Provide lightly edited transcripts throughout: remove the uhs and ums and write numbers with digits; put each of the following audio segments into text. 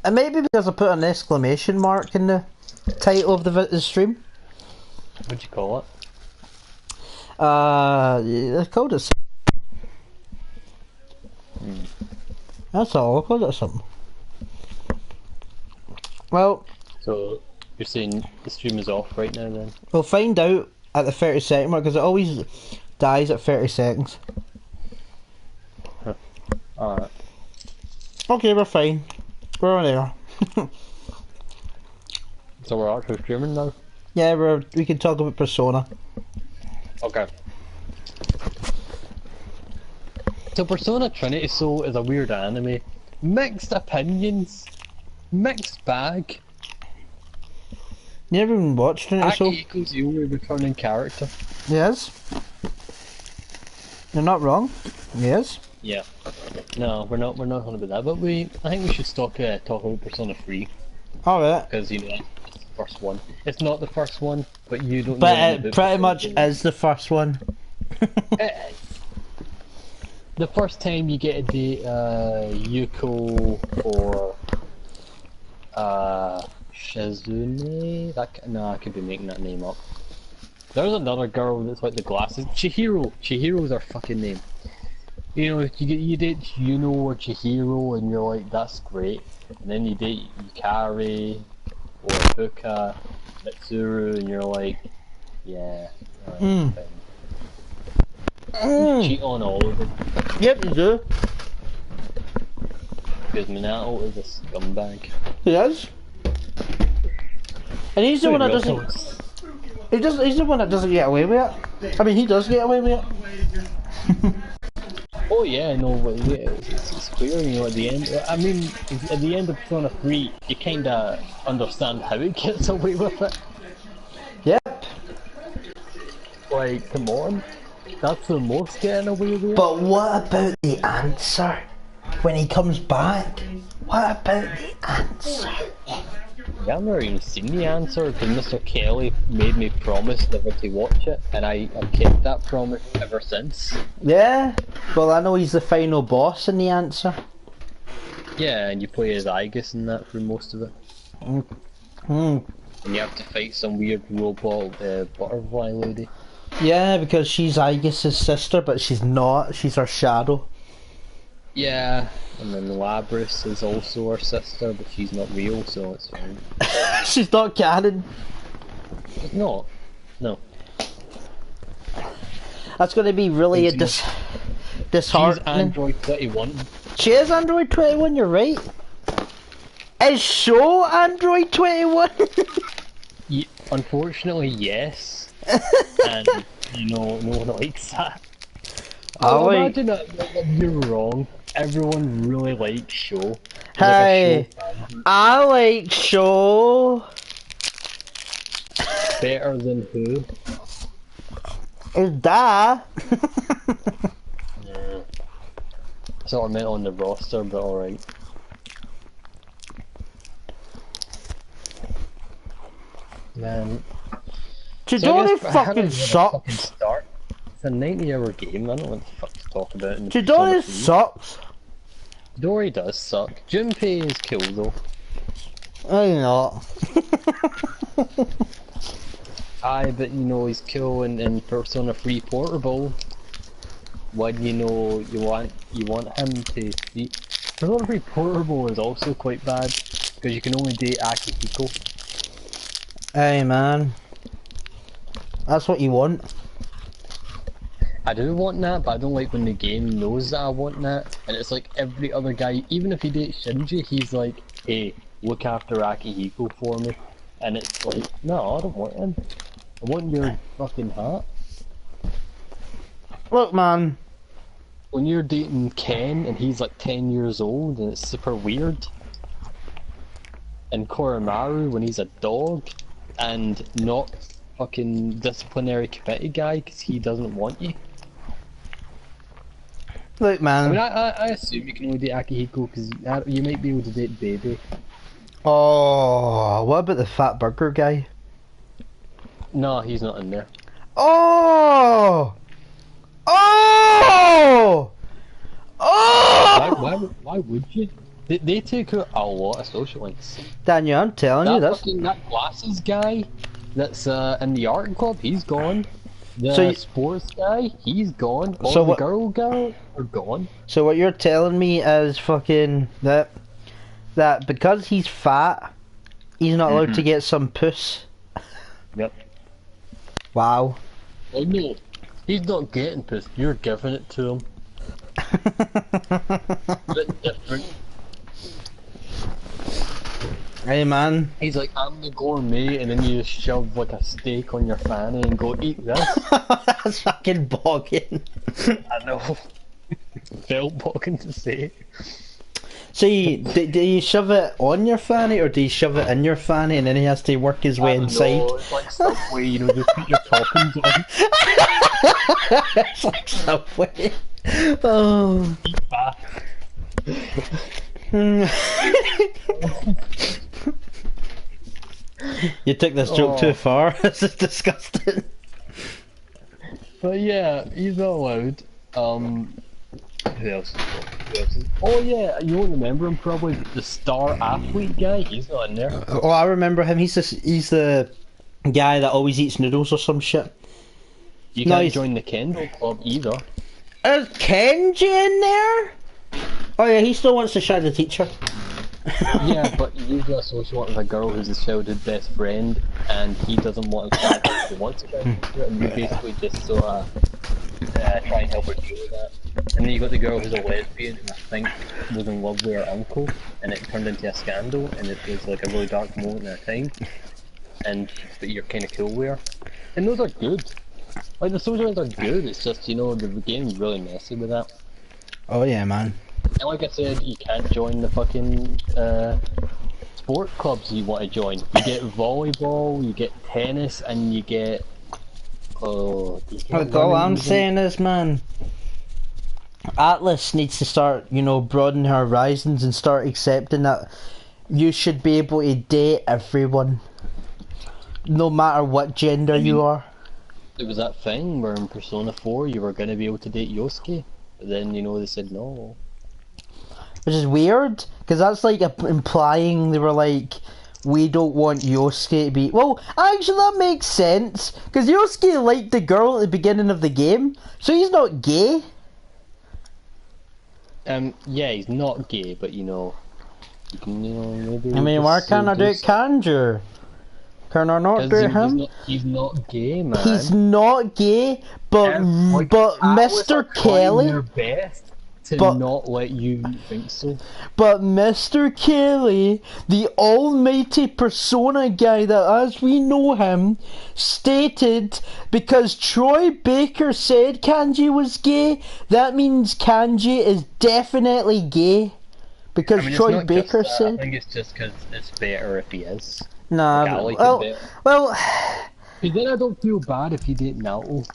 And maybe because I put an exclamation mark in the title of the stream. What'd you call it? I called it. That's all. I called it something. Well. So you're saying the stream is off right now, then? We'll find out at the 30-second mark because it always dies at 30 seconds. Huh. Alright. Okay, we're fine. We're on air. So we're actually streaming now? Yeah, we can talk about Persona. Okay. So Persona Trinity Soul is a weird anime. Mixed opinions. Mixed bag. You never even watched Trinity Soul? Akihiko's the only returning character. Yes. You're not wrong. Yes. Yeah. No, we're not talking about that, but I think we should talk about Persona 3. Alright. Because, you know, it's the first one. It's not the first one, but you don't know. But it pretty much is the first one. The first time you get a date Yuko or Shizune? I could be making that name up. There's another girl that's like the glasses. Chihiro! Chihiro's her fucking name. You know, you date Yuno or Chihiro and you're like, that's great. And then you date Yukari or Fuka, Mitsuru and you're like, yeah. You cheat on all of them. Yep, you do. Because Minato is a scumbag. He is. And he's the one that doesn't. He's the one that doesn't get away with it. I mean, he does get away with it. Oh yeah, no, but yeah, it's clear, you know, at the end. I mean, at the end of Persona 3, you kinda understand how he gets away with it. Yep. Like, come on. That's the most getting away with it. But what about the answer? When he comes back? What about the answer? Yeah, I've never even seen the answer because Mr. Kelly made me promise never to watch it, and I've kept that promise ever since. Yeah? Well, I know he's the final boss in the answer. Yeah, and you play as Aigis in that for most of it. And you have to fight some weird robot butterfly lady. Yeah, because she's Aigis' sister, but she's not. She's her shadow. Yeah, and then Labris is also her sister, but she's not real, so it's fine. She's not canon. No. No. That's going to be really disheartening. She's Android 21. She is Android 21, you're right. Is Sho Android 21? Unfortunately, yes. And, you know, no one likes that. Imagine that you're wrong. Everyone really likes Sho. Hey, I like Sho. Better than who? Is that? Yeah. Sort of meant on the roster, but alright. Man. Chidori fucking sucks. Start. It's a 90-hour game, I don't know what the fuck to talk about. Chidori sucks. Dory does suck. Junpei is cool though. I know. Aye, but you know he's cool in Persona 3 Portable. When you know you want him to see. Persona 3 Portable is also quite bad because you can only date Akihiko. Hey man, that's what you want. I do want that, but I don't like when the game knows that I want that, and it's like every other guy, even if he dates Shinji, he's like, hey, look after Akihiko for me, and it's like, no, I don't want him. I want your fucking hat. Look man, when you're dating Ken and he's like 10 years old and it's super weird, and Koromaru when he's a dog and not fucking disciplinary committee guy because he doesn't want you. look man. I mean, I assume you can only date Akihiko because you might be able to date Baby. Oh, what about the fat burger guy? No, he's not in there. Oh! Oh! Oh! Why would you? They take out a lot of social links. Daniel, I'm telling you, that's... That glasses guy that's in the art club, he's gone. The So sports guy, he's gone. All So the what- girl guys are gone. So what you're telling me is fucking that because he's fat, he's not allowed to get some puss. Yep. Wow. Oh no, he's not getting pissed. You're giving it to him. Bit different. Hey man. He's like, I'm the gourmet, and then you just shove like a steak on your fanny and go eat this. That's fucking bogging. I know. Felt bogging to say. So do you shove it on your fanny or do you shove it in your fanny and then he has to work his way inside? No, it's like Subway, you know, just put your toppings on. It's like Subway. Oh. You took this joke too far. This is disgusting. But yeah, he's not allowed. Who else? Oh yeah, you won't remember him probably. The star athlete guy, he's not in there. Oh, I remember him. He's the guy that always eats noodles or some shit. You can't join the Kendall Club either. Is Kenji in there? Oh yeah, he still wants to shag the teacher. Yeah, but you usually associate with a girl who's his childhood best friend, and he doesn't want to shag her, he wants to shag her, and you basically just sort of try and help her deal with that. And then you got the girl who's a lesbian, who I think was in love with her uncle, and it turned into a scandal, and it was like a really dark moment in her time. But you're kind of cool with her. And those are good. Like, the social ones are good, it's just, you know, the game's really messy with that. Oh yeah, man. And like I said, you can't join the fucking sport clubs you want to join. You get volleyball, you get tennis, and you get... Look, all I'm saying is, man, Atlas needs to start, you know, broadening her horizons and start accepting that you should be able to date everyone, no matter what gender you are. There was that thing where in Persona 4 you were going to be able to date Yosuke, but then, you know, they said no. Which is weird, because that's like implying they were like, we don't want Yosuke to be... Well, actually that makes sense, because Yosuke liked the girl at the beginning of the game, so he's not gay. Yeah, he's not gay, but you know, you can, you know, maybe... I mean, why can't I do Kanjur? Can I not do him? He's not gay, man. He's not gay, but Mr. Kelly... Their best to not let you think so. But Mr. Kelly, the almighty Persona guy that as we know him, stated because Troy Baker said Kanji was gay, that means Kanji is definitely gay. Because Troy Baker said... I think it's just because it's better if he is. Nah, like well... But then I don't feel bad if he did Naoto.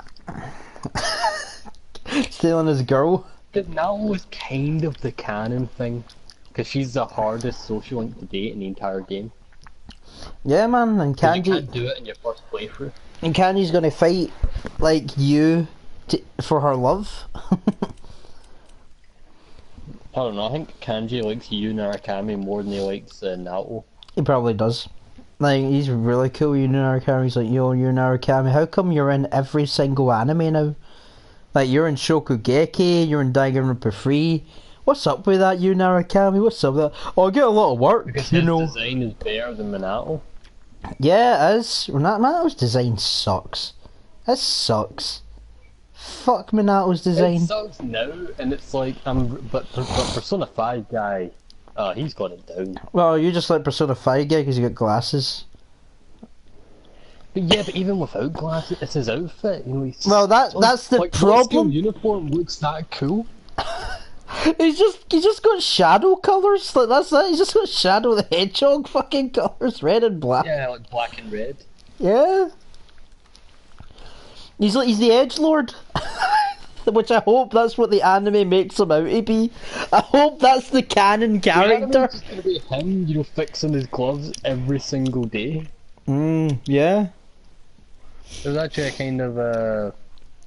Stealing his girl. Because Naoto is kind of the canon thing. Because she's the hardest social link to date in the entire game. Yeah, man, and Kanji... You can't do it in your first playthrough. And Kanji's gonna fight, like, you for her love. I don't know, I think Kanji likes Yu Narukami more than he likes Naoto. He probably does. Like, he's really cool, Yu Narukami. He's like, yo, Yu Narukami, how come you're in every single anime now? Like, you're in Shokugeki, you're in Danganronpa 3. What's up with that, Yu Narukami? What's up with that? Oh, I get a lot of work, because you his know. design is better than Minato. Yeah, it is. Minato's design sucks. It sucks. Fuck Minato's design. It sucks now, and it's like, but Persona 5 guy, he's got it down. Well, you just like Persona 5 guy because you got glasses. But yeah, but even without glasses, it's his outfit. You know, well, that's the problem. His uniform looks that cool. He's just got shadow colours. Like that's that. He's just got Shadow the Hedgehog fucking colours, red and black. Yeah, like black and red. Yeah. He's the edgelord. Which I hope that's what the anime makes him out to be. I hope that's the canon character. It's just gonna be him, you know, fixing his gloves every single day. Yeah. There's actually a kind of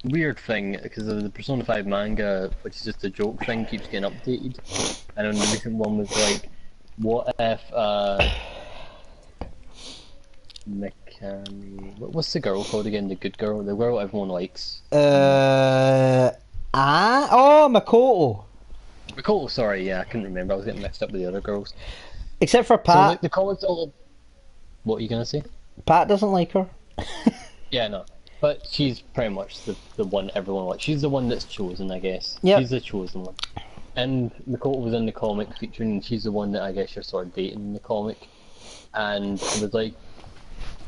weird thing, because the Persona 5 manga, which is just a joke thing, keeps getting updated. And then the recent one was like, what if, what's the girl called again? The good girl? The girl everyone likes. Makoto. Makoto, sorry, yeah, I couldn't remember. I was getting mixed up with the other girls. Except for So, Pat. like, the comments all... What are you gonna say? Pat doesn't like her. Yeah, no. But she's pretty much the one everyone likes. She's the one that's chosen, I guess. Yep. She's the chosen one. And Makoto was in the comic featuring, and she's the one that I guess you're sort of dating in the comic. And it was like,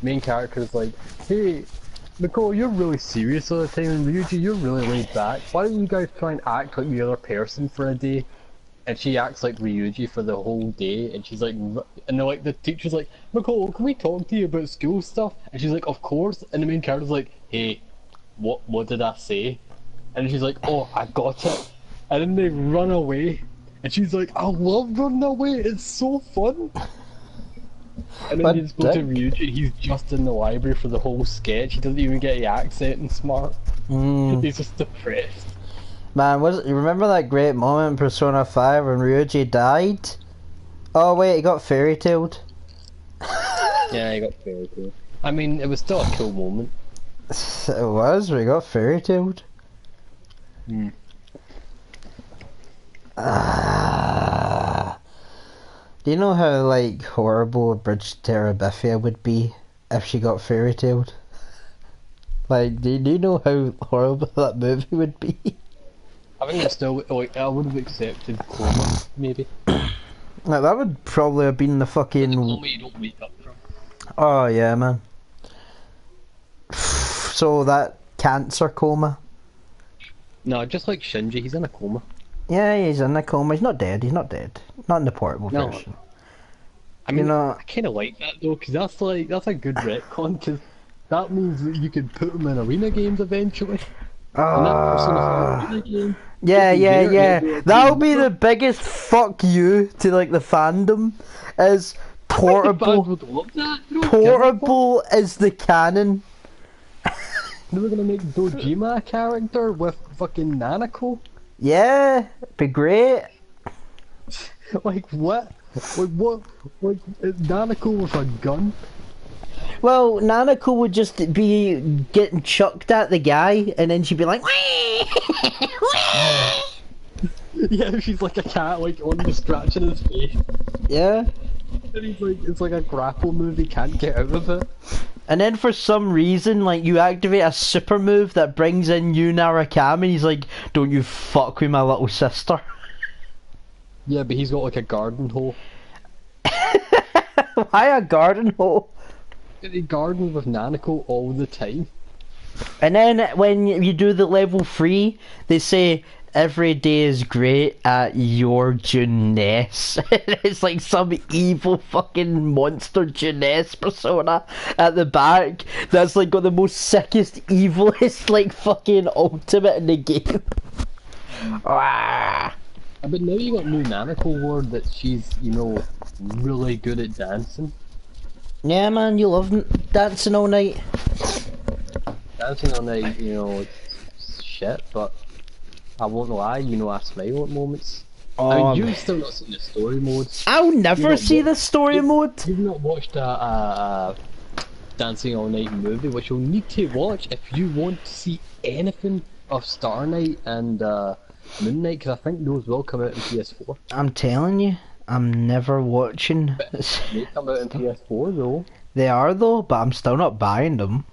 main character was like, hey, Nicole, you're really serious all the time, and Ryuji, you're really laid back. Why don't you guys try and act like the other person for a day? And she acts like Ryuji for the whole day, and she's like, and they're like, the teacher's like, Nicole, can we talk to you about school stuff? And she's like, of course. And the main character's like, hey, what did I say? And she's like, oh, I got it. And then they run away, and she's like, I love running away. It's so fun. And then you just go to Ryuji, he's just in the library for the whole sketch. He doesn't even get the accent and smart. He's just depressed. Man, you remember that great moment in Persona 5 when Ryuji died? Oh wait, he got fairy tailed. Yeah, he got fairy tailed. I mean, it was still a cool moment. It was, but he got fairy tailed. Do you know how like horrible Bridge to Terabithia would be if she got fairy tailed? Like, do you know how horrible that movie would be? I think it's still, like, I would have accepted coma, maybe. Like, that would probably have been the fucking... The coma you don't wake up from. Oh yeah, man. So that cancer coma? No, just like Shinji, he's in a coma. Yeah, he's in a coma. He's not dead. He's not dead. Not in the portable version. I mean, you know, I kind of like that though, because that's a good retcon, because that means that you could put him in arena games eventually. And that Persona 5 arena game. Yeah. That'll be the biggest fuck you to like the fandom. Is portable. Would love that. Portable is the canon. They were gonna make Dojima a character with fucking Nanako. Yeah, be great. Like what? Like what? Like Nanako with a gun? Well, Nanako would just be getting chucked at the guy, and then she'd be like, yeah, she's like a cat, like on the scratch in his face. Yeah. And he's like, it's like a grapple move, he can't get out of it. And then for some reason, like, you activate a super move that brings in Yu Narakami, and he's like, don't you fuck with my little sister. Yeah, but he's got like a garden hole. Why a garden hole? He gardens with Nanako all the time. And then when you do the level 3, they say, every day is great at your Juness. It's like some evil fucking monster Juness persona at the back that's like got the most sickest, evilest like fucking ultimate in the game. But now you got new Nanako word that she's, you know, really good at dancing. Yeah man, you love dancing all night. Dancing all night, you know, it's shit, but I won't lie, you know, I smile at moments. I mean, you've still not seen the story modes. I'll never see the story mode. You've not watched a Dancing All Night movie, which you'll need to watch if you want to see anything of Star Night and Moon Knight, because I think those will come out in PS4. I'm telling you, I'm never watching. They come out in PS4 though. They are though, but I'm still not buying them.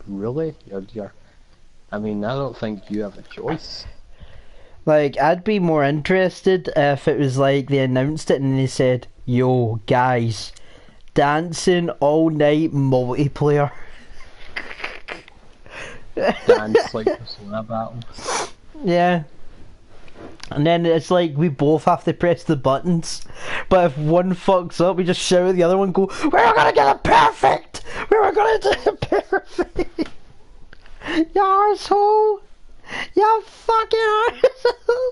Really? I mean, I don't think you have a choice. Like, I'd be more interested if it was like they announced it and they said, yo, guys, dancing all night multiplayer. Dance like Persona Battle. Yeah. And then it's like we both have to press the buttons. But if one fucks up, we just shout at the other one, go, we're gonna get it perfect! We're gonna do it perfect! You arsehole! You fucking arsehole!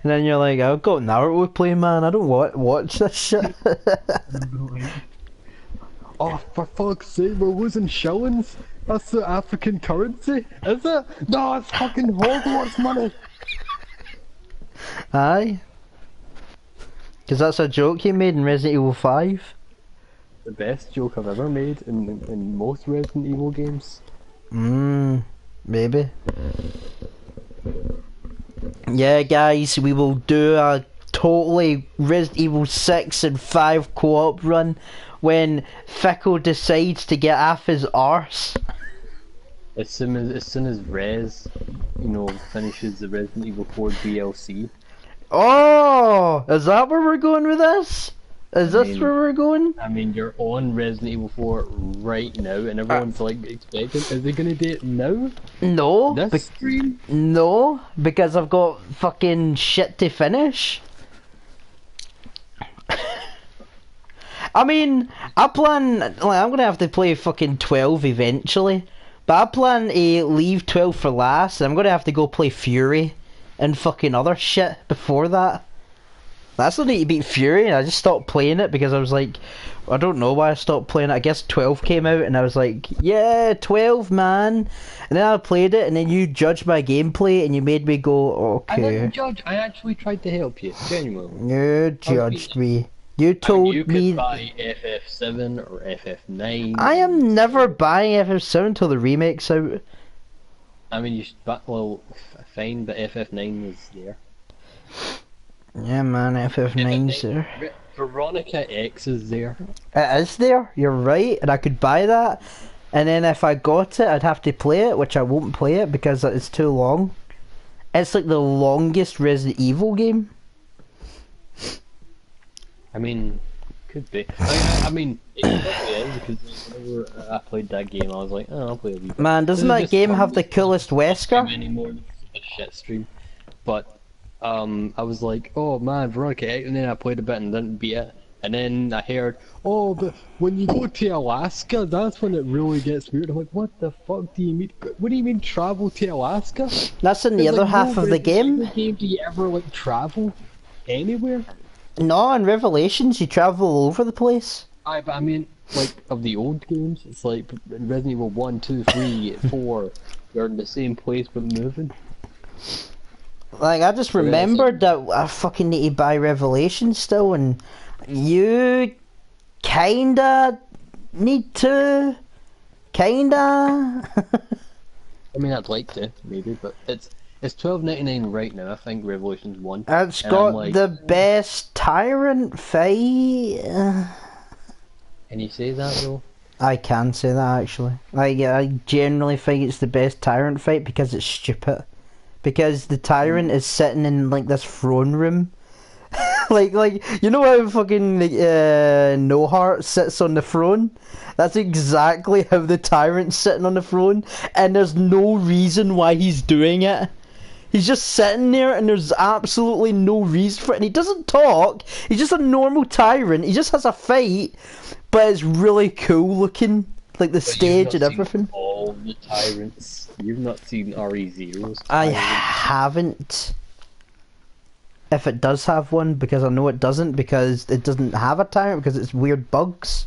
And then you're like, I've got Naruto play, man. I don't watch this shit. Oh, for fuck's sake, we're losing shillings! That's the African currency, is it? No, it's fucking Hogwarts money. Aye. Because that's a joke you made in Resident Evil 5. The best joke I've ever made in most Resident Evil games. Maybe. Yeah, guys, we will do a totally Resident Evil 6 and 5 co-op run when Phyco decides to get off his arse. As soon as Rez, finishes the Resident Evil 4 DLC. Oh, is that where we're going with this? Is this where we're going? I mean, you're on Resident Evil 4 right now, and everyone's like expecting. Is they gonna do it now? No. This stream? No, because I've got fucking shit to finish. I mean, I plan. Like, I'm gonna have to play fucking 12 eventually, but I plan to leave 12 for last. And I'm gonna have to go play Fury and fucking other shit before that. I still need to beat Fury, and I just stopped playing it because I was like, I don't know why I stopped playing it. I guess 12 came out, and I was like, yeah, 12, man. And then I played it, and then you judged my gameplay, and you made me go, okay. I didn't judge. I actually tried to help you, genuinely. You judged me. You told you me. You could buy FF7 or FF9. I am never buying FF7 until the remake's out. I mean, you should. Well, fine, but FF9 is there. Yeah, man, FF9's there. Veronica X is there. It is there, you're right, and I could buy that. And then if I got it, I'd have to play it, which I won't play it because it's too long. It's like the longest Resident Evil game. I mean, could be. I mean, it probably is because whenever I played that game, I was like, oh, I'll play a wee bit. Man, doesn't that game have the coolest Wesker? Anymore, it's a shit stream. But I was like, oh man, Veronica X, and then I played a bit and didn't beat it. And then I heard, oh, but when you go to Alaska, that's when it really gets weird. I'm like, what the fuck do you mean? What do you mean travel to Alaska? That's in the other half of the game. Do you ever like travel anywhere? No, in Revelations you travel all over the place. But I mean, like, of the old games, it's like Resident Evil 1, 2, 3, 4, you're in the same place but moving. Like, I just remembered that I fucking need to buy Revelations still, and you kinda need to. Kinda. I mean, I'd like to, maybe, but it's $12.99 right now. I think Revelations 1. It's got like, the best tyrant fight. Can you say that though? I can say that actually. Like, I generally think it's the best tyrant fight because it's stupid. Because the tyrant is sitting in like this throne room. like you know how fucking No Heart sits on the throne? That's exactly how the tyrant's sitting on the throne, and there's no reason why he's doing it. He's just sitting there and there's absolutely no reason for it, and he doesn't talk. He's just a normal tyrant. He just has a fight, but it's really cool looking, like the stage and everything. All the tyrants. You've not seen RE0's. I haven't. If it does have one, because I know it doesn't, because it doesn't have a tyrant, because it's weird bugs.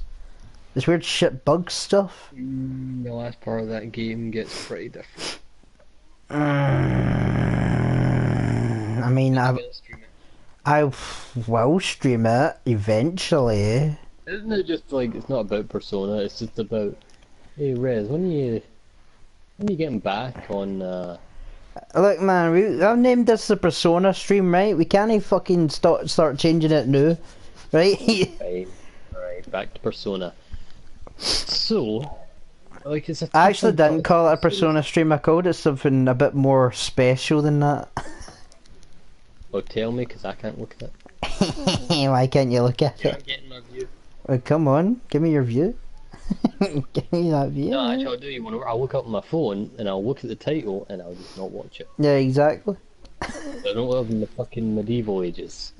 It's weird shit bug stuff. The last part of that game gets pretty different. I mean, I will stream it eventually. Isn't it just like, it's not about Persona, it's just about, hey Rez, when are you getting back on, Look man, I've named this the Persona stream, right? We can't fucking start changing it now, right? Right, back to Persona. So, like, it's a I actually didn't call it a Persona stream, I called it something a bit more special than that. Oh, tell me, because I can't look at it. Why can't you look at You're it? getting my view. Well, come on, give me your view. Give me that view. No, actually, I'll do you one. I'll look up on my phone and I'll look at the title and I'll just not watch it. Yeah, exactly. I don't live in the fucking medieval ages.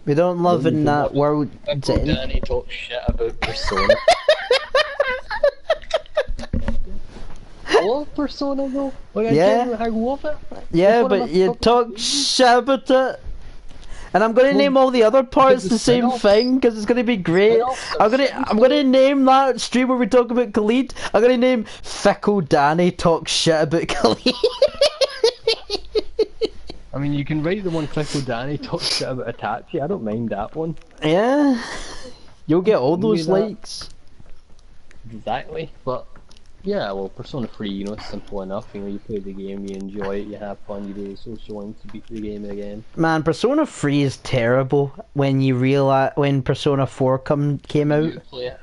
We don't live in that world. Danny talks shit about Persona. I love Persona though. Like, I love it. Yeah, but you talk shit about it. And I'm gonna Well, name all the other parts the the same spin-offs. thing because it's gonna be great. Spin-offs are I'm gonna shit. name that stream where we talk about Khalid. I'm gonna name Phyco Danny talks shit about Khalid. I mean, you can write the one Cliffo Danny talks shit about Itachi. I don't mind that one. Yeah, you'll get all You can do those that. likes. Exactly, but yeah, well, Persona 3, you know, it's simple enough. You know, you play the game, you enjoy it, you have fun, you do the social link to beat the game again. Man, Persona 3 is terrible when you realize when Persona 4 came out. You play it.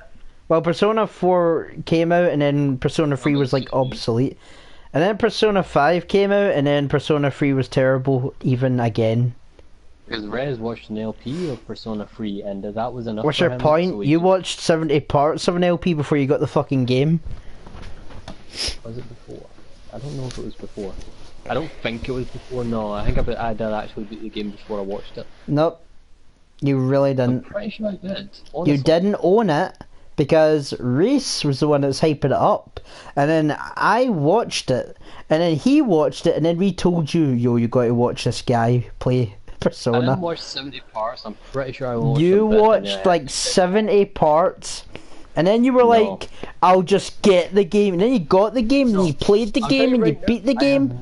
Well, Persona 4 came out and then Persona 3 was like obsolete. And then Persona 5 came out and then Persona 3 was terrible even again. Because Rez watched an LP of Persona 3 and that was enough What's for your him, point? so You watched 70 parts of an LP before you got the fucking game. Was it before? I don't know if it was before. I don't think it was before, no. I think I did actually beat the game before I watched it. Nope. You really I'm didn't. pretty sure I did, honestly. You didn't own it because Reese was the one that was hyping it up. And then I watched it. And then he watched it and then we told you, yo, you got to watch this guy play Persona. I didn't watch 70 parts, I'm pretty sure I watched You a bit, watched like 70 parts, and then you were like, I'll just get the game. And then you got the game, and you played the I'll game, tell and you right beat now, the game.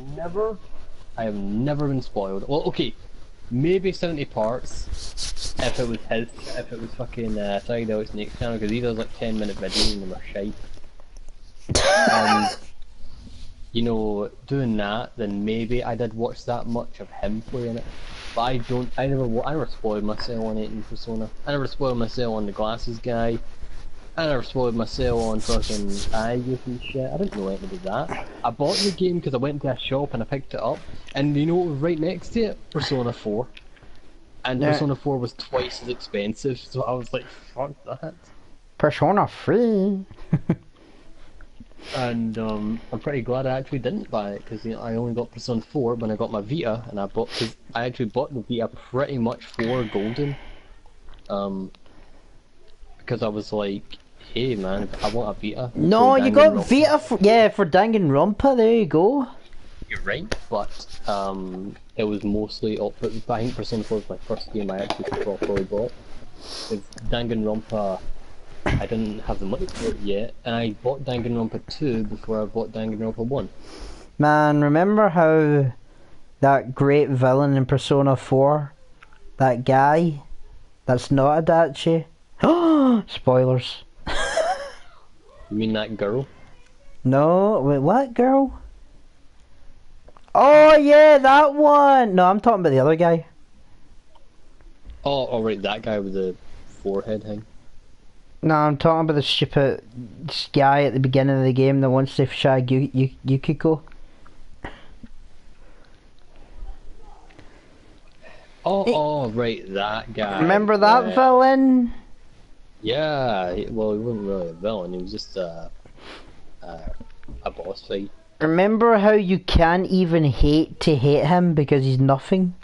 I have never been spoiled. Well, okay, maybe 70 parts if it was fucking Psychedelic's Nick's channel, because he does like 10-minute videos and they're shite. And, you know, doing that, then maybe I did watch that much of him playing it. But I never spoiled myself on it in Persona. I never spoiled myself on the glasses guy. I never spoiled myself on fucking Aegis and shit. I didn't know anything about that. I bought the game because I went to a shop and I picked it up. And you know what was right next to it? Persona 4. And Persona 4 was twice as expensive, so I was like, fuck that. Persona 3. And I'm pretty glad I actually didn't buy it because I only got Persona 4 when I got my Vita, and cause I actually bought the Vita pretty much for Golden, because I was like, hey man, I want a Vita. No, you got Vita for Danganronpa. There you go. You're right, but it was mostly. I think Persona 4 was my first game I actually properly bought. It's Danganronpa. I didn't have the money for it yet, and I bought Danganronpa 2 before I bought Danganronpa 1. Man, remember how that great villain in Persona 4, that guy, that's not Adachi? Spoilers. You mean that girl? No, wait, what girl? Oh yeah, that one! No, I'm talking about the other guy. Oh, alright, that guy with the forehead thing. No, I'm talking about the stupid guy at the beginning of the game that wants to shag Yukiko. Oh, right, that guy. Remember that villain? Yeah, well, he wasn't really a villain, he was just a boss fight. Remember how you can't even hate to hate him because he's nothing?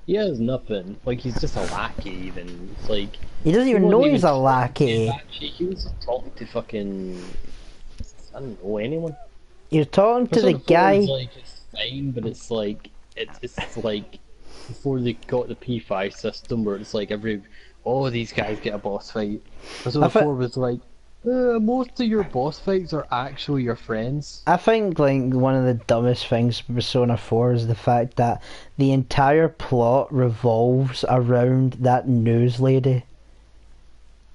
He has nothing, like he's just a lackey even, it's like... He doesn't even know he's a lackey. Actually, he was just talking to fucking... I don't know, anyone. You're talking to the guy... Like, it's fine, but it's like... It's like... Before they got the P5 system where it's like these guys get a boss fight. Persona 4 was like, most of your boss fights are actually your friends. I think like one of the dumbest things with Persona 4 is the fact that the entire plot revolves around that news lady.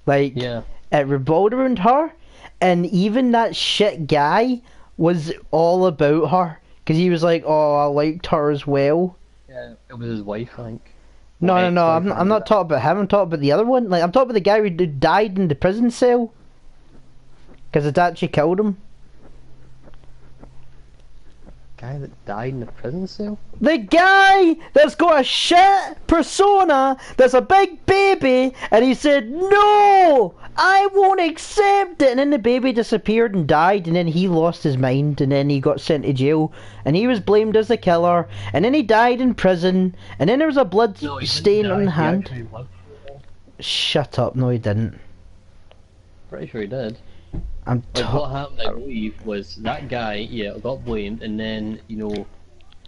Like, yeah. It revolved around her, and even that shit guy was all about her. Because he was like, oh, I liked her as well. Yeah, it was his wife, I think. No, I'm not talking about him, I'm talking about the other one. Like, I'm talking about the guy who died in the prison cell. Because Adachi killed him. Guy that died in the prison cell? The guy that's got a shit persona that's a big baby, and he said, no, I won't accept it. And then the baby disappeared and died, and then he lost his mind, and then he got sent to jail, and he was blamed as the killer, and then he died in prison, and then there was a blood stain on the hand. Shut up, no he didn't. Pretty sure he did. Like what happened, I believe, was that guy, got blamed, and then, you know,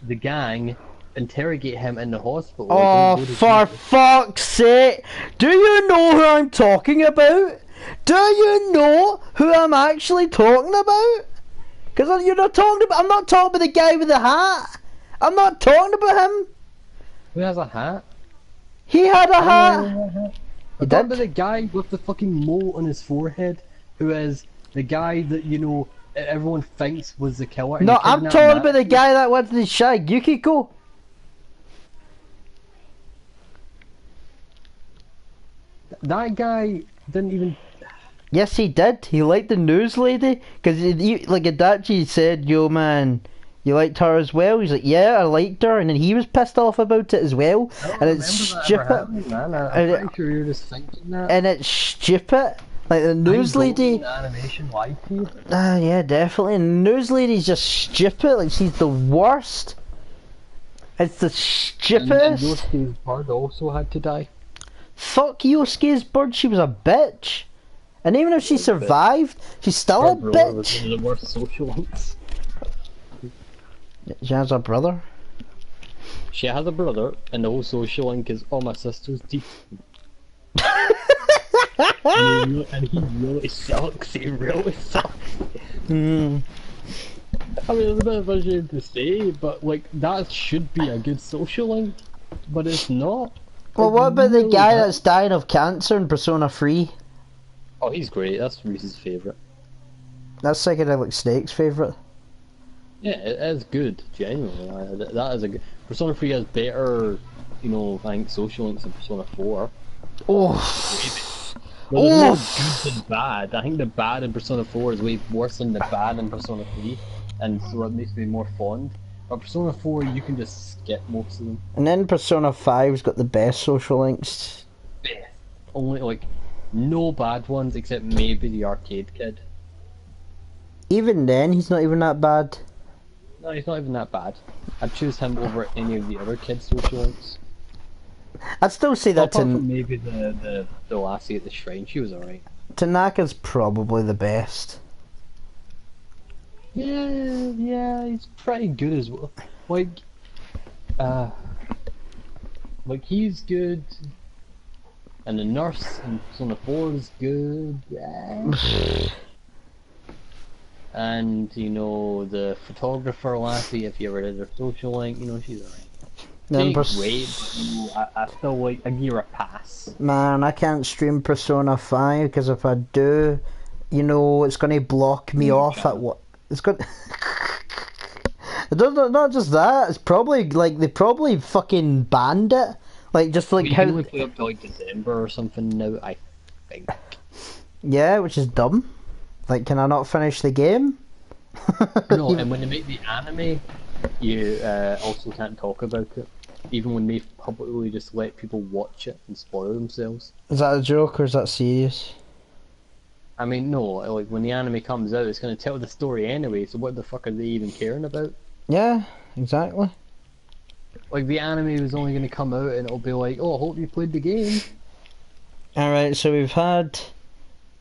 the gang interrogate him in the hospital. Oh, Like, don't go to for jail. fuck's sake! Do you know who I'm talking about? Do you know who I'm actually talking about? Because you're not talking about. I'm not talking about the guy with the hat. I'm not talking about him. Who has a hat? He had a I hat. know that hat. He I'm talking did. about the guy with the fucking mole on his forehead, who is the guy that, you know, everyone thinks was the killer. And No, he I'm kidnapped talking about the Nancy. guy that went to the shag, Yukiko. That guy didn't even. Yes, he did. He liked the news lady. Because, like, Adachi said, yo, man, you liked her as well? He's like, yeah, I liked her. And then he was pissed off about it as well. I don't And remember it's that ever stupid. happening, man. I'm And pretty sure you're just thinking that. And it's stupid. Like, the news lady. Animation lied to you. Yeah, definitely. And the news lady's just stupid. Like, she's the worst. It's the And stupidest. Yosuke's bird also had to die. Fuck Yosuke's bird, she was a bitch. And even if she survived, she's still a Her brother was bitch. one of the worst social links. She has a brother. She has a brother, and the whole social link is, oh, my sister's teeth. and he really sucks. He really sucks. Hmm. I mean, it's a bit of a shame to say, but like that should be a good social link, but it's not. Well, It what about the really guy isn't. that's dying of cancer in Persona 3? Oh, he's great. That's Reese's favorite. That's Psychedelic Snake's favourite. Yeah, it is good. Genuinely, that is a good. Persona 3 has better, you know, I think social links than Persona 4. Oh. Well, there's more Oof. good than bad. I think the bad in Persona 4 is way worse than the bad in Persona 3, and so it makes me more fond. But Persona 4, you can just skip most of them. And then Persona 5's got the best social links. Best. Only, like, no bad ones except maybe the arcade kid. Even then, he's not even that bad. No, he's not even that bad. I'd choose him over any of the other kids' social links. I'd still say that Apart from maybe the lassie at the shrine, she was alright. Tanaka's probably the best. Yeah, he's pretty good as well. Like he's good, and the nurse in Persona 4 is good. Yeah. And you know the photographer lassie, if you ever did her social link, you know she's alright. Then She's great, but you know, I still like I give her a pass. Man, I can't stream Persona 5 because if I do, you know, it's going to block me off at what. It's going not just that, it's probably like they probably fucking banned it. Like, just like You how. can only play up to like December or something now, I think. Yeah, which is dumb. Like, can I not finish the game? No, and when they make the anime, you also can't talk about it. Even when they publicly just let people watch it and spoil themselves. Is that a joke or is that serious? I mean, no, like when the anime comes out, it's going to tell the story anyway, so what the fuck are they even caring about? Yeah, exactly. Like, the anime is only going to come out and it'll be like, oh, I hope you played the game. Alright, so we've had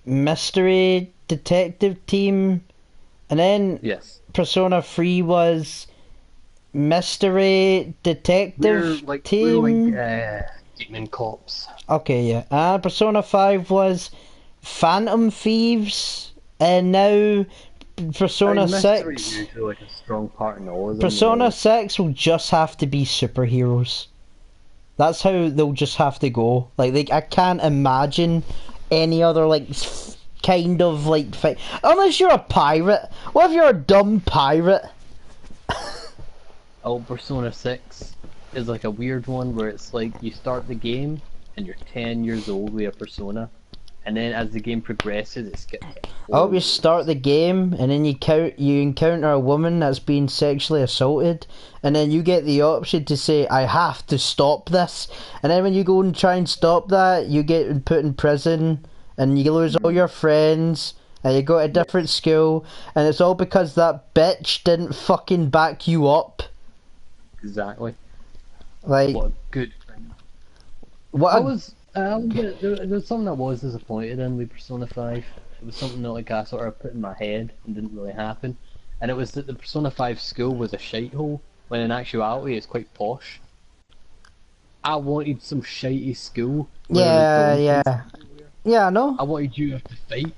Mystery Detective Team, and then Yes. Persona 3 was Mystery Detective Team. Demon Cops. Okay, yeah. And Persona 5 was Phantom Thieves, and now Persona Mystery 6. is usually like a strong part in all of them. Persona 6 will just have to be superheroes. That's how they'll just have to go. Like, I can't imagine any other, like, kind of, like, fight. Unless you're a pirate. What if you're a dumb pirate? Oh, Persona 6 is like a weird one where it's like you start the game and you're 10 years old with a persona, and then as the game progresses, it skips. I hope you start the game and then you encounter a woman that's being sexually assaulted, and then you get the option to say, I have to stop this. And then when you go and try and stop that, you get put in prison and you lose all your friends. And you go to a different school, and it's all because that bitch didn't fucking back you up. Exactly. Like, What a good thing. what I a, was, there's something I was disappointed in with Persona 5. It was something that like I sort of put in my head and didn't really happen. And it was that the Persona 5 school was a shithole. when in actuality it's quite posh. I wanted some shitey school where there was Yeah, delinquents yeah. everywhere. Yeah, I know. I wanted you to have to fight,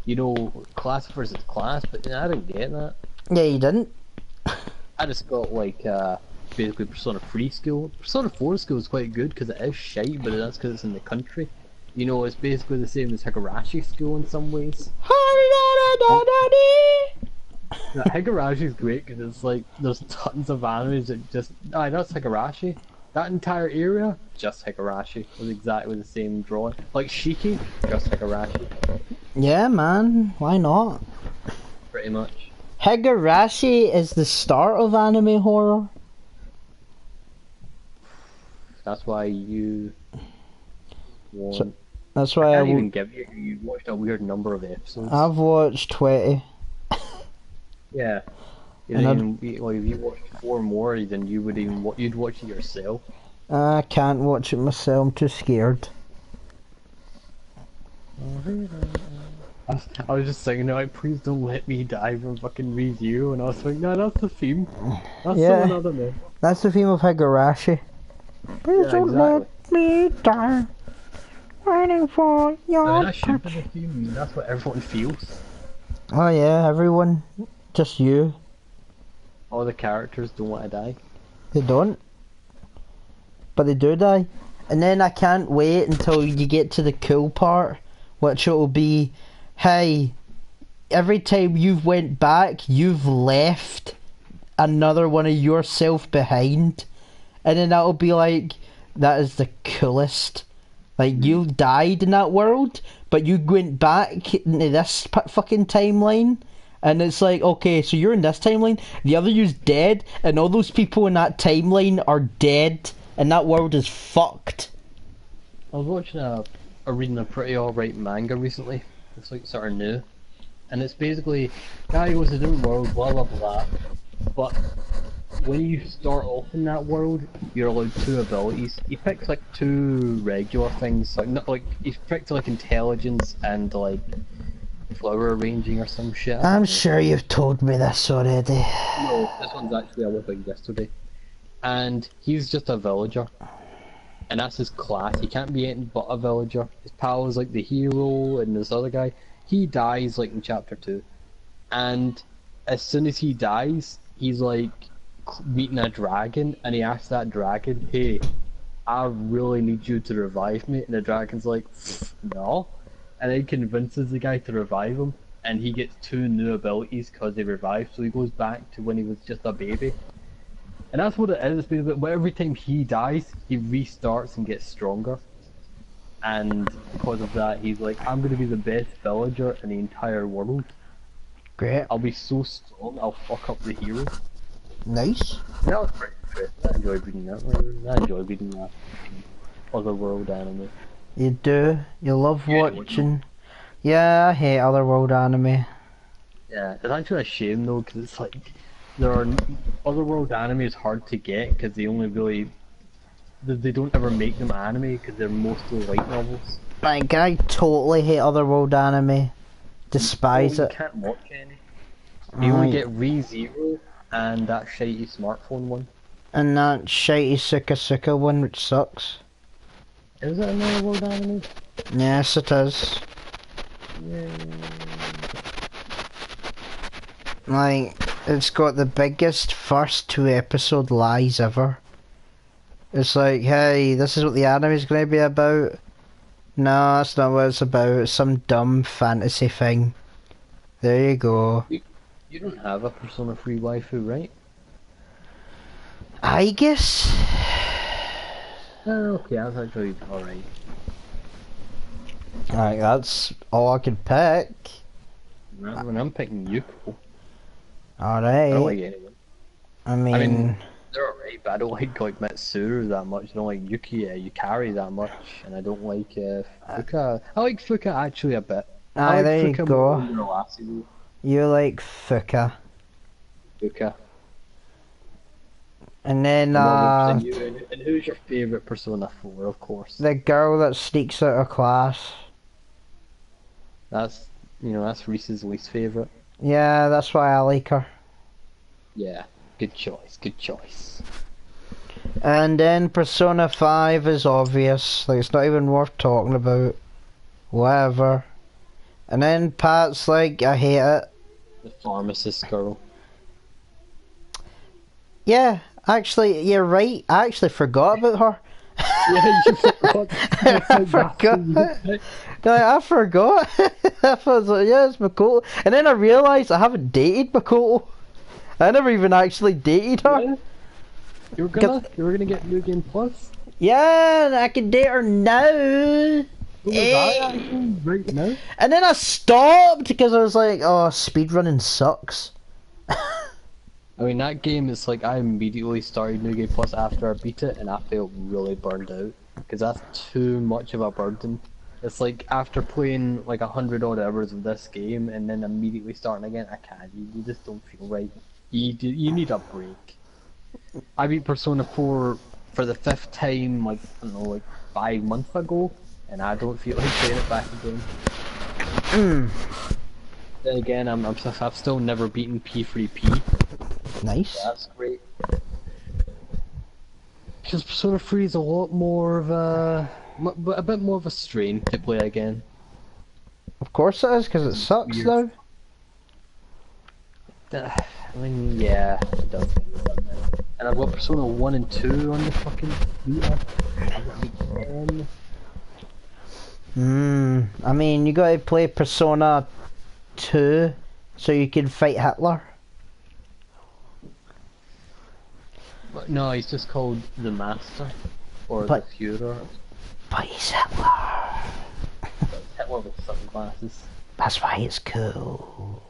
you know, class versus class, but I didn't get that. Yeah, you didn't. I just got like basically Persona 3 school. Persona 4 school is quite good because it is shite, but that's because it's in the country. You know, it's basically the same as Higurashi school in some ways. Yeah, Higurashi is great because it's like there's tons of animes that just that's Higurashi. That entire area, just Higurashi, was exactly the same drawing. Like Shiki, just Higurashi, Yeah, man. Why not? pretty much. Higurashi is the start of anime horror. That's why you So won. that's I why can't even give you. You watched a weird number of episodes. I've watched 20. Yeah. And Like if you watched 4 more, then you would you'd watch it yourself. I can't watch it myself. I'm too scared. I was just saying, like, please don't let me die from fucking review, and I was like, no, that's the theme. That's Yeah. so another man. That's the theme of Higurashi. Please Yeah, don't exactly. let me die. Waiting for your I mean, that should be touch. the theme. I mean, that's what everyone feels. Oh yeah, everyone. Just you. All the characters don't want to die. They don't. But they do die. And then I can't wait until you get to the cool part, which it will be, hey, every time you've went back, you've left another one of yourself behind. And then that'll be like, that is the coolest. Like, you died in that world, but you went back into this fucking timeline. And it's like, okay, so you're in this timeline, the other you's dead, and all those people in that timeline are dead, and that world is fucked. I was watching reading a pretty alright manga recently. It's like sort of new. And it's basically, guy goes to a different world, blah blah blah. But when you start off in that world, you're allowed 2 abilities. He picks like 2 regular things, like not like he picked like intelligence and like flower arranging or some shit. I'm sure you've told me this already. No, this one's actually I was like yesterday. And he's just a villager. And that's his class. He can't be anything but a villager. His pal is like the hero and this other guy. He dies like in chapter 2. And as soon as he dies, he's like meeting a dragon and he asks that dragon, hey, I really need you to revive me. And the dragon's like, no. And then convinces the guy to revive him. And he gets 2 new abilities because they revived. So he goes back to when he was just a baby. And that's what it is, but every time he dies, he restarts and gets stronger. And because of that, he's like, I'm going to be the best villager in the entire world. Great. I'll be so strong, I'll fuck up the hero. Nice. That was pretty good. I enjoyed reading that. I enjoyed reading that Otherworld anime. You do. You love Yeah, watching. Yeah, I hate otherworld anime. Yeah, it's actually a shame though, because it's like, there are Otherworld anime is hard to get because they only really they don't ever make them anime because they're mostly light novels. Like, I totally hate otherworld anime. Despise You it. can't watch any. You only get ReZero and that shitey smartphone one. And that shitey Suka Suka one, which sucks. Is it another world anime? Yes, it is. Yeah. Like, it's got the biggest first 2 episode lies ever. It's like, hey, this is what the anime's gonna be about. No, that's not what it's about. It's some dumb fantasy thing. There you go. You don't have a Persona 3 waifu, right? I guess. Oh, okay, that's actually alright. Like, that's all I could pick. When I'm picking Yuko, I don't Alright. like anyone. I mean, they're alright, but I don't like Mitsuru that much. I don't like Yukari that much, and I don't like Fuka. I like Fuka actually a bit. I like there you Fuka go. more than Urarasi, You like Fuka. Fuka. And then, And who's your favourite Persona 4, of course? the girl that sneaks out of class. That's Reese's least favourite. Yeah, that's why I like her. Yeah. Good choice, good choice. And then Persona 5 is obvious, like it's not even worth talking about. Whatever. And then Pat's like, I hate it. The pharmacist girl. Yeah, actually, you're right. I actually forgot about her. Yeah, you forgot. I forgot. Like, I forgot. I was like, yeah, it's Makoto. And then I realised I haven't dated Makoto. I never even actually dated her. Yeah. You were gonna get New Game Plus? Yeah, and I can date her now. What was that actually? Right now? And then I stopped because I was like, oh, speedrunning sucks. I mean, that game is like, I immediately started New Game Plus after I beat it, and I felt really burned out. Because that's too much of a burden. It's like, after playing like 100 odd hours of this game, and then immediately starting again, I can't. You just don't feel right. You need a break. I beat Persona 4 for the 5th time, like, I don't know, like 5 months ago, and I don't feel like playing it back again. Then again, I've still never beaten P3P. Nice. That's great. Because Persona 3 is a lot more of a bit more of a strain to play again. Of course it is, because it sucks though. I mean, yeah, it does. And I've got Persona 1 and 2 on the fucking Vita. I've got like 10. I mean, you gotta play Persona 2 so you can fight Hitler. But no, he's just called the Master. Or the Führer. But he's Hitler. Hitler with sunglasses. That's why it's cool.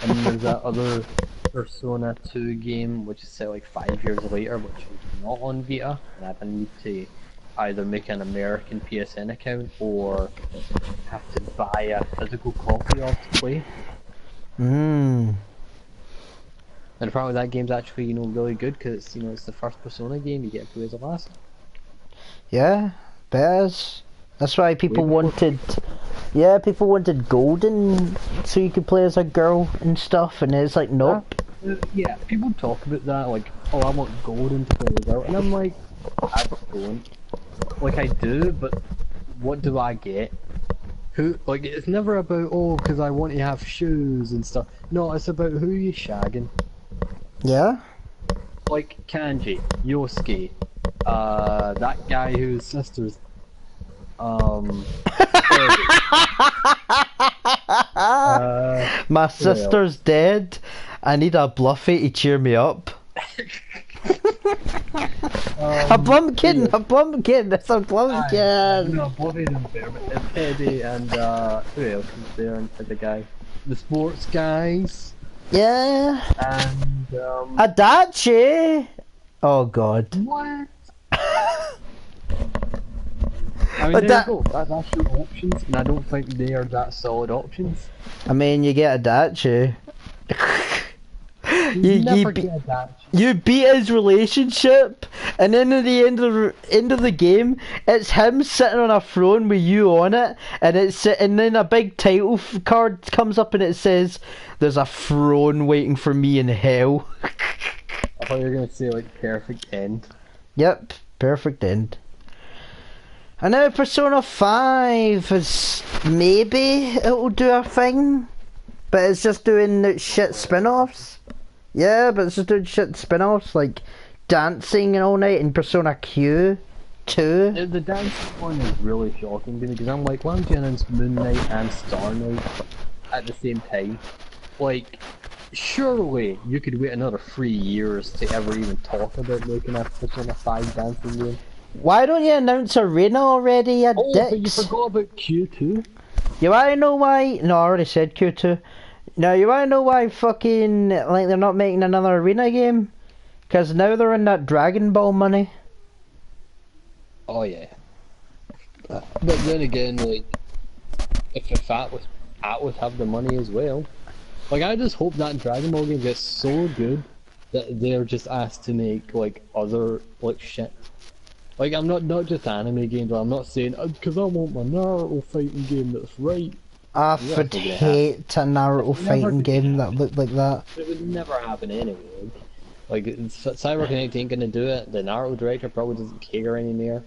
And then there's that other Persona 2 game, which is set like 5 years later, which is not on Vita, and I need to either make an American PSN account or have to buy a physical copy of to play. And apparently that game's actually, you know, really good because it's, you know, it's the first Persona game you get to play as a lass. Yeah, bears. That's why people wanted. Yeah, people wanted Golden so you could play as a girl and stuff, and it's like, nope. Yeah, people talk about that, like, oh, I want Golden to play as a girl, and I'm like, I don't. Like, I do, but what do I get? Who, like, it's never about, oh, because I want to have shoes and stuff. No, it's about who you shagging. Yeah? Like Kanji, Yosuke, that guy whose sister's, my sister's dead. I need a Bluffy to cheer me up. A Blumpkin! A Blumpkin! That's a Blumpkin! No, Bluffy's in there, but Teddy and, who else is there? And the guy. The sports guys. Yeah. And, Adachi! Oh god. What? I mean, there you go. That's your options, and I don't think they are that solid options. I mean, you get Adachi. You beat his relationship, and then at the end of the game, it's him sitting on a throne with you on it, and then a big title card comes up and it says, "There's a throne waiting for me in hell." I thought you were gonna say like perfect end. Yep, perfect end. And now Persona 5 is maybe it'll do a thing, but it's just doing shit spin-offs. Yeah, but it's just doing shit spin-offs like dancing all night in Persona Q 2. The dancing one is really shocking to me because I'm like, why don't you announce Moon Knight and Star Knight at the same time? Like, surely you could wait another 3 years to ever even talk about making a Persona 5 dancing game. Why don't you announce Arena already, you dicks? But you forgot about Q2? You wanna know why? No, I already said Q2. No, you wanna know why fucking, like, they're not making another Arena game? Because now they're in that Dragon Ball money. Oh yeah. But then again, like, if Atlas have the money as well, like, I just hope that Dragon Ball game gets so good that they're just asked to make, like, other, like, shit. Like, I'm not just anime games, I'm not saying, because I want my Naruto fighting game that's right. I Yeah, would it's not gonna hate a Naruto It's never fighting gonna game that happen. looked like that. It would never happen anyway. Like, CyberConnect ain't gonna do it. The Naruto director probably doesn't care anymore.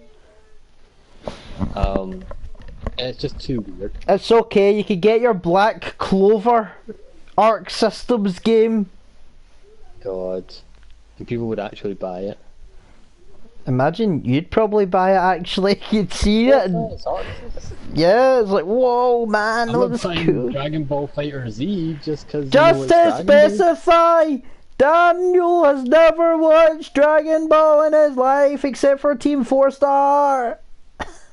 And it's just too weird. It's okay, you could get your Black Clover Arc Systems game. God. And people would actually buy it. Imagine you'd probably buy it actually. You'd see it and It's Arc System. yeah, it's like, whoa man, I'm that not looks buying cool. Dragon Ball Fighter Z just because Just it's to Dragon Ball. specify, Daniel has never watched Dragon Ball in his life except for Team 4 Star.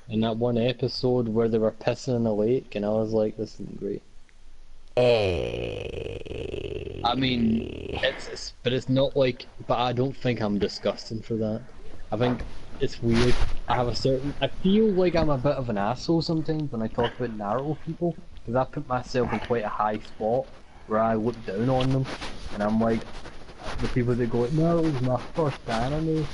And that one episode where they were pissing in the lake, and I was like, this isn't great. I mean, but it's not like, but I don't think I'm disgusting for that. I think it's weird. I feel like I'm a bit of an asshole sometimes when I talk about Naruto people, because I put myself in quite a high spot where I look down on them, and I'm like, the people that go, Naruto's my first anime, or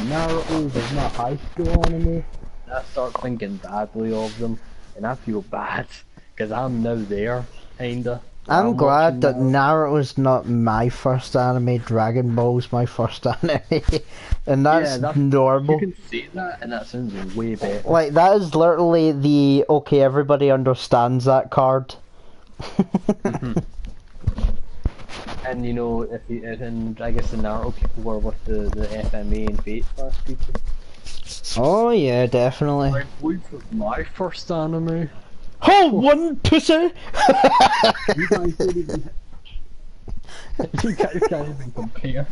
Naruto is my high school anime, and I start thinking badly of them, and I feel bad, because I'm now there, kinda. I'm glad that watching Naruto's not my first anime, Dragon Ball's my first anime, and that's, normal. You can say that, and that sounds way better. Like, that is literally the, okay, everybody understands that card. And you know, and I guess the Naruto people were with the FMA and Fate class people. Oh yeah, definitely. I believe it was my first anime. Hold one pussy! You guys didn't even. You guys can't even compare.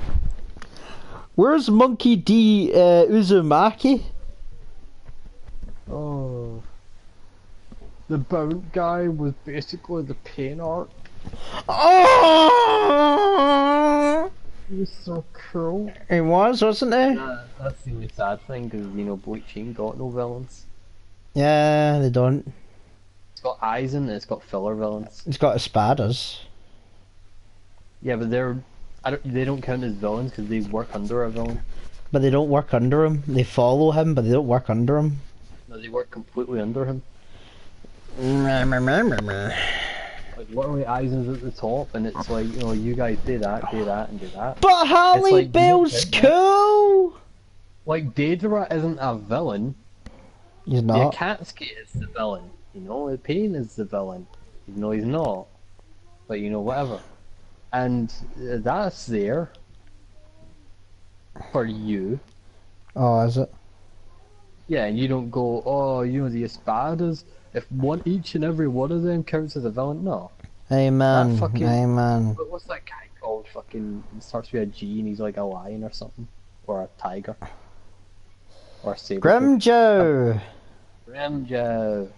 Where's Monkey D Uzumaki? Oh. The Bount guy was basically the pain art. Oh! He was so cool. He was, wasn't he? That's the only sad thing, because, you know, Bleach ain't got no villains. Yeah, they don't. It's got Aizen and it's got filler villains. He's got espadas. Yeah, but they don't count as villains because they work under a villain. But they don't work under him. They follow him, but they don't work under him. No, they work completely under him. Like, literally Aizen's at the top, and it's like, you know, you guys do that, and do that. But Halle like, Bell's cool! Like, Deidara isn't a villain. He's The not. Akatsuki is the villain. You know, the Pain is the villain. Even though he's not. But, you know, whatever. And that's there. For you. Oh, is it? Yeah, and you don't go, oh, you know, the espadas, if each and every one of them counts as a villain, no. Amen. That fucking- Amen. But what's that guy called? Fucking, it starts with a G and he's like a lion or something. Or a tiger. Or a saber. Grimjoe! Grimjoe.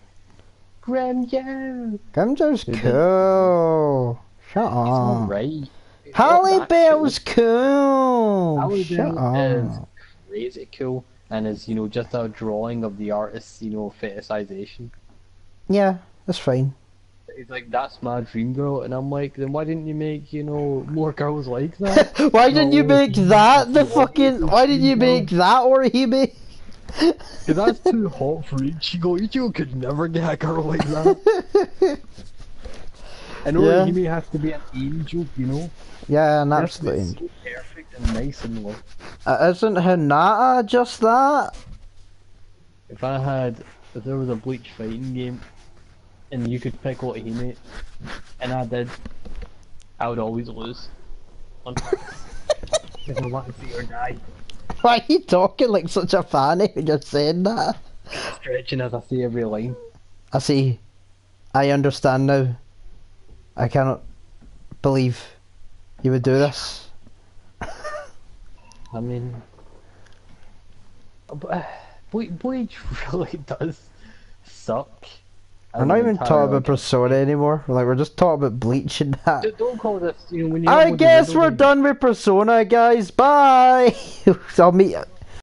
Grimjoe! Grimjoe's Who did- cool! Shut He's up. alright. Halle Bell's cool! Halle Shut Bell is up. crazy cool. And is, you know, just a drawing of the artist's, you know, fetishization. Yeah, that's fine. He's like, that's my dream girl, and I'm like, then why didn't you make, you know, more girls like that? Why didn't you make that the fucking... Why did you make that Orihime? Cause that's too hot for Ichigo. Ichigo could never get a girl like that. And Yeah. Orihime has to be an angel, you know? Yeah, an It has to be absolute... so perfect and nice and low. Isn't Hinata just that? If there was a Bleach fighting game, and you could pick Orihime, and I did, I would always lose. On purpose. If I want to see her die. Why are you talking like such a fanny when you're saying that? Stretching as I say every line. I see. I understand now. I cannot believe you would do this. I mean, Bleach really does suck. We're not even talking about Persona anymore. We're just talking about Bleach and that. Don't call this, you know, when you I guess we're done with Persona, guys. Bye! I'll meet